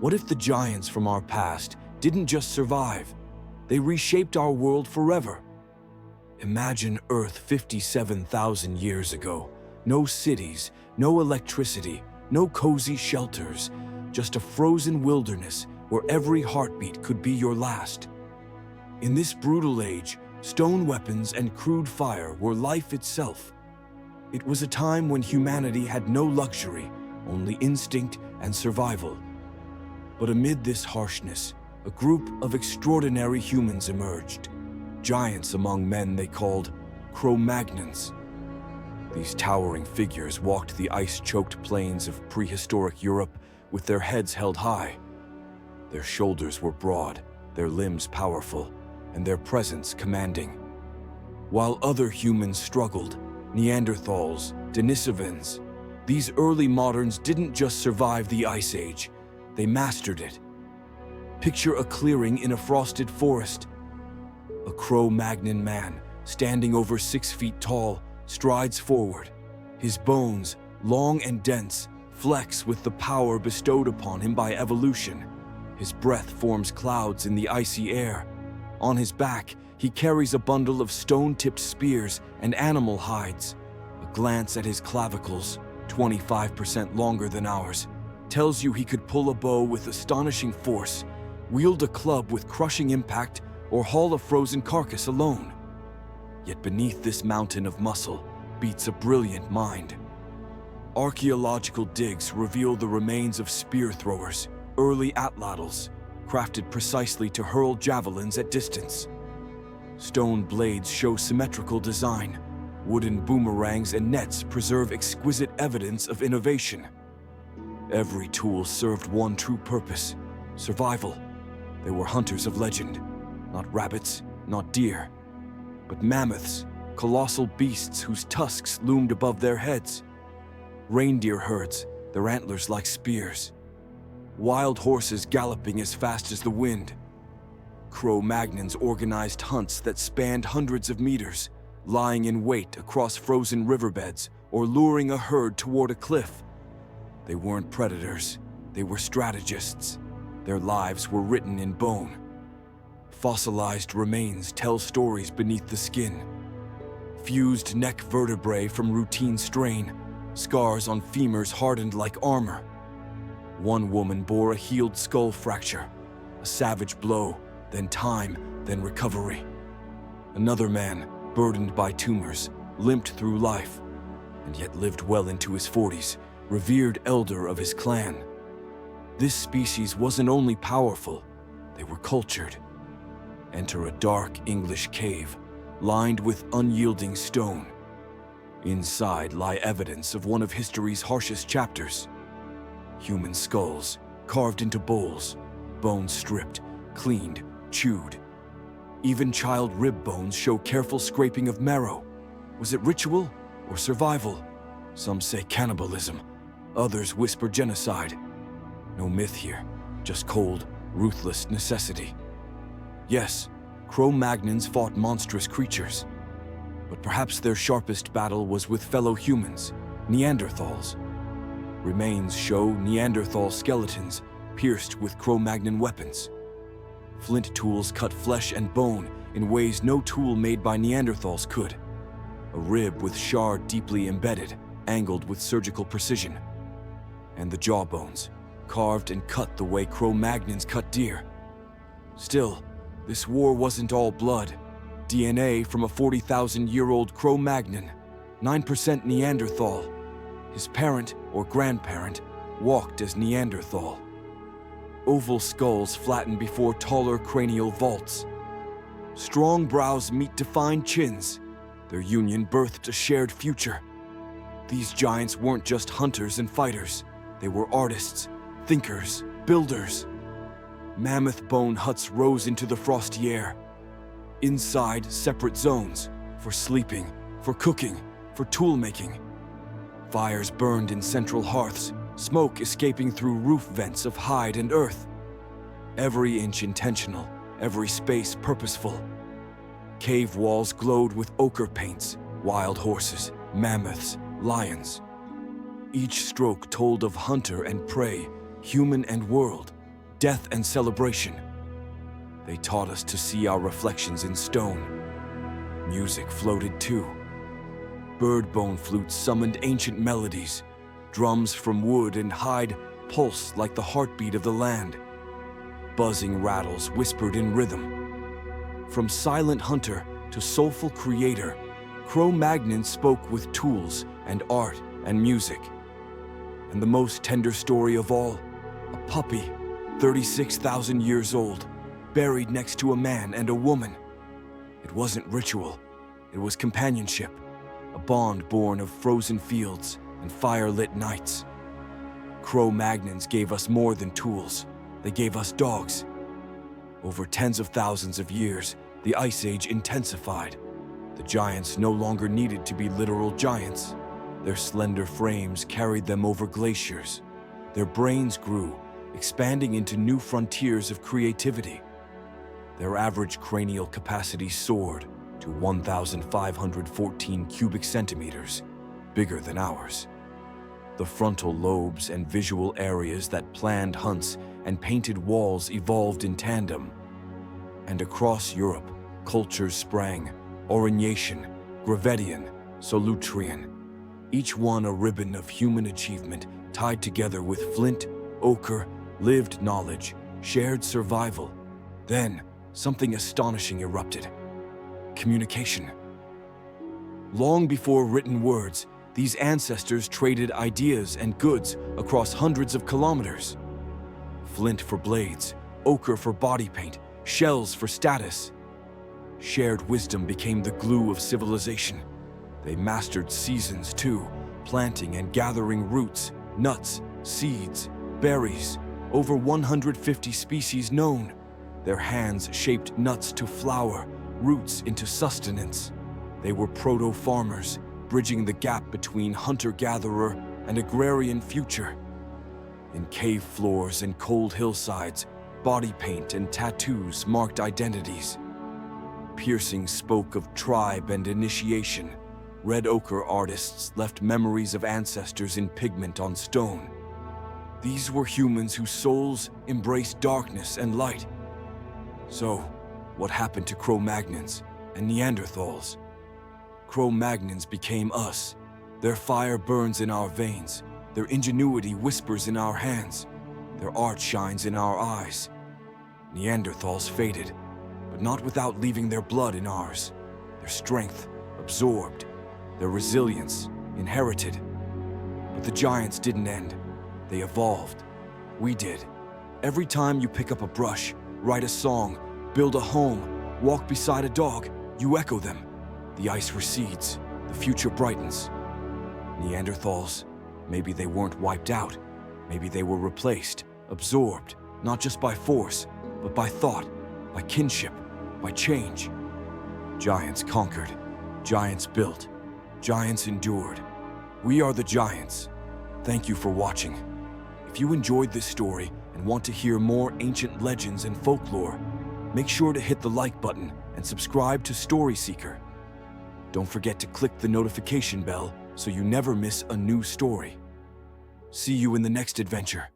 What if the giants from our past didn't just survive? They reshaped our world forever. Imagine Earth 57,000 years ago. No cities, no electricity, no cozy shelters, just a frozen wilderness where every heartbeat could be your last. In this brutal age, stone weapons and crude fire were life itself. It was a time when humanity had no luxury, only instinct and survival. But amid this harshness, a group of extraordinary humans emerged. Giants among men they called Cro Magnons. These towering figures walked the ice-choked plains of prehistoric Europe with their heads held high. Their shoulders were broad, their limbs powerful, and their presence commanding. While other humans struggled, Neanderthals, Denisovans, these early moderns didn't just survive the Ice Age, they mastered it. Picture a clearing in a frosted forest. A Cro Magnon man, standing over 6 feet tall, strides forward. His bones, long and dense, flex with the power bestowed upon him by evolution. His breath forms clouds in the icy air. On his back, he carries a bundle of stone-tipped spears and animal hides. A glance at his clavicles, 25% longer than ours, tells you he could pull a bow with astonishing force, wield a club with crushing impact, or haul a frozen carcass alone. Yet beneath this mountain of muscle beats a brilliant mind. Archaeological digs reveal the remains of spear throwers, early atlatls, crafted precisely to hurl javelins at distance. Stone blades show symmetrical design. Wooden boomerangs and nets preserve exquisite evidence of innovation. Every tool served one true purpose: survival. They were hunters of legend, not rabbits, not deer, but mammoths, colossal beasts whose tusks loomed above their heads. Reindeer herds, their antlers like spears. Wild horses galloping as fast as the wind. Cro Magnons organized hunts that spanned hundreds of meters, lying in wait across frozen riverbeds or luring a herd toward a cliff. They weren't predators, they were strategists. Their lives were written in bone. Fossilized remains tell stories beneath the skin. Fused neck vertebrae from routine strain, scars on femurs hardened like armor. One woman bore a healed skull fracture, a savage blow, then time, then recovery. Another man, burdened by tumors, limped through life, and yet lived well into his 40s, revered elder of his clan. This species wasn't only powerful, they were cultured. Enter a dark English cave, lined with unyielding stone. Inside lie evidence of one of history's harshest chapters. Human skulls, carved into bowls, bones stripped, cleaned, chewed. Even child rib bones show careful scraping of marrow. Was it ritual or survival? Some say cannibalism, others whisper genocide. No myth here, just cold, ruthless necessity. Yes, Cro Magnons fought monstrous creatures, but perhaps their sharpest battle was with fellow humans, Neanderthals. Remains show Neanderthal skeletons pierced with Cro Magnon weapons. Flint tools cut flesh and bone in ways no tool made by Neanderthals could. A rib with shard deeply embedded, angled with surgical precision. And the jawbones, carved and cut the way Cro Magnons cut deer. Still, this war wasn't all blood. DNA from a 40,000-year-old Cro Magnon, 9% Neanderthal. His parent or grandparent walked as Neanderthal. Oval skulls flatten before taller cranial vaults. Strong brows meet defined chins. Their union birthed a shared future. These giants weren't just hunters and fighters. They were artists, thinkers, builders. Mammoth bone huts rose into the frosty air. Inside, separate zones for sleeping, for cooking, for tool-making. Fires burned in central hearths, smoke escaping through roof vents of hide and earth. Every inch intentional, every space purposeful. Cave walls glowed with ochre paints, wild horses, mammoths, lions. Each stroke told of hunter and prey, human and world, death and celebration. They taught us to see our reflections in stone. Music floated too. Bird bone flutes summoned ancient melodies. Drums from wood and hide pulsed like the heartbeat of the land. Buzzing rattles whispered in rhythm. From silent hunter to soulful creator, Cro Magnons spoke with tools and art and music. And the most tender story of all, a puppy, 36,000 years old, buried next to a man and a woman. It wasn't ritual, it was companionship, a bond born of frozen fields and fire-lit nights. Cro Magnons gave us more than tools, they gave us dogs. Over tens of thousands of years, the Ice Age intensified. The giants no longer needed to be literal giants. Their slender frames carried them over glaciers. Their brains grew, expanding into new frontiers of creativity. Their average cranial capacity soared to 1,514 cubic centimeters, bigger than ours. The frontal lobes and visual areas that planned hunts and painted walls evolved in tandem. And across Europe, cultures sprang: Aurignacian, Gravettian, Solutrean, each one a ribbon of human achievement tied together with flint, ochre, lived knowledge, shared survival. Then, something astonishing erupted: communication. Long before written words, these ancestors traded ideas and goods across hundreds of kilometers. Flint for blades, ochre for body paint, shells for status. Shared wisdom became the glue of civilization. They mastered seasons too, planting and gathering roots, nuts, seeds, berries, over 150 species known. Their hands shaped nuts to flour, roots into sustenance. They were proto-farmers, bridging the gap between hunter-gatherer and agrarian future. In cave floors and cold hillsides, body paint and tattoos marked identities. Piercings spoke of tribe and initiation. Red ochre artists left memories of ancestors in pigment on stone. These were humans whose souls embraced darkness and light. So, what happened to Cro Magnons and Neanderthals? Cro Magnons became us. Their fire burns in our veins. Their ingenuity whispers in our hands. Their art shines in our eyes. Neanderthals faded, but not without leaving their blood in ours. Their strength absorbed, their resilience inherited. But the giants didn't end. They evolved. We did. Every time you pick up a brush, write a song, build a home, walk beside a dog, you echo them. The ice recedes, the future brightens. Neanderthals, maybe they weren't wiped out. Maybe they were replaced, absorbed, not just by force, but by thought, by kinship, by change. Giants conquered, giants built, giants endured. We are the giants. Thank you for watching. If you enjoyed this story and want to hear more ancient legends and folklore, make sure to hit the like button and subscribe to StorySeeker. Don't forget to click the notification bell so you never miss a new story. See you in the next adventure.